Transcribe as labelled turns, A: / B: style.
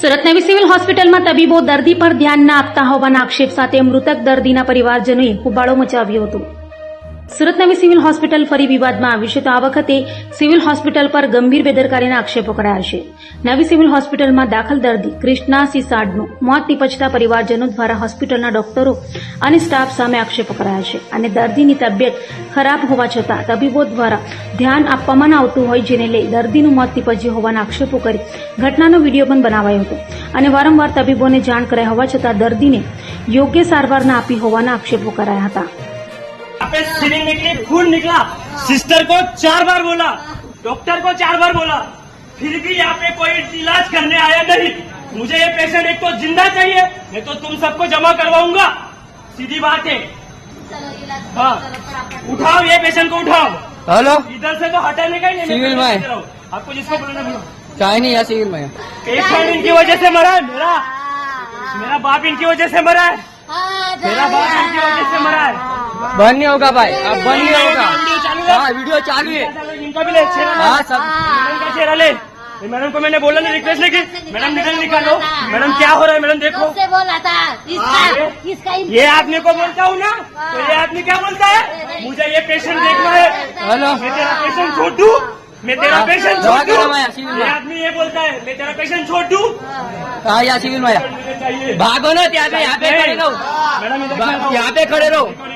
A: સુરત નવી સિવિલ હોસ્પિટલમાં તબીબો દર્દી પર ધ્યાન ન આપતા હોવાના આક્ષેપ સાથે મૃતક દર્દીના પરિવારજનોએ હોબાળો મચાવ્યો હતો. સુરત નવી સિવિલ હોસ્પિટલ ફરી વિવાદમાં આવ્યું છે તો આ વખતે સિવિલ હોસ્પિટલ પર ગંભીર બેદરકારીના આક્ષેપો કરાયા છે. નવી સિવિલ હોસ્પિટલમાં દાખલ દર્દી ક્રિષ્ના સિસાડનું મોત નીપજતા પરિવારજનો દ્વારા હોસ્પિટલના ડોક્ટરો અને સ્ટાફ સામે આક્ષેપો કરાયા છે અને દર્દીની તબિયત ખરાબ હોવા છતાં તબીબો દ્વારા ધ્યાન આપવામાં ન આવતું હોય જેને લઈ દર્દીનું મોત નીપજ્યું હોવાના આક્ષેપો કરી ઘટનાનો વિડીયો પણ બનાવાયો હતો અને વારંવાર તબીબોને જાણ કરાઈ હોવા છતાં દર્દીને યોગ્ય સારવાર ન આપી હોવાના આક્ષેપો કરાયા હતા.
B: यहाँ पे सिरिंज निकली, खून निकला, सिस्टर को 4 बार बोला, डॉक्टर को 4 बार बोला, फिर भी यहाँ पे कोई इलाज करने आया नहीं. मुझे ये पेशेंट एक तो जिंदा चाहिए, नहीं तो तुम सबको जमा करवाऊंगा. सीधी बात है. हाँ, उठाओ ये पेशेंट को उठाओ.
C: हेलो,
B: इधर से तो हटाने का ही नहीं.
C: सिविल में
B: आपको जिसको बोलना बोलो.
C: चाहे नहीं यार सिविल में
B: पेशेंट इनकी वजह से मरा है. मेरा बाप इनकी वजह से मरा है. मेरा बाप इनकी वजह से मरा है.
C: बंद नहीं होगा भाई, अब बंद नहीं होगा. हाँ वीडियो चालू है.
B: इनका भी ले,
C: हाँ सब
B: मैडम का चेहरा ले. मैडम को मैंने बोला ना, रिक्वेस्ट लेके मैडम निकालो. मैडम क्या हो रहा है मैडम देखो.
D: से बोला था इसका
B: ये आदमी को बोलता हूँ ना, तो ये आदमी क्या बोलता है, मुझे ये पेशेंट देखना है.
C: हेलो,
B: मैं तेरा पेशेंट छोड़ दूँ, मैं तेरा पेशेंट छोड़ दूँ.
C: सिविल
B: ये
C: में
B: आदमी ये बोलता है मैं तेरा पेशेंट छोड़ दूँ.
C: हाँ यार सिविल में
B: चाहिए
C: भागो ना, यहाँ पे खड़े रहो,
B: मैडम
C: यहाँ पे खड़े रहो.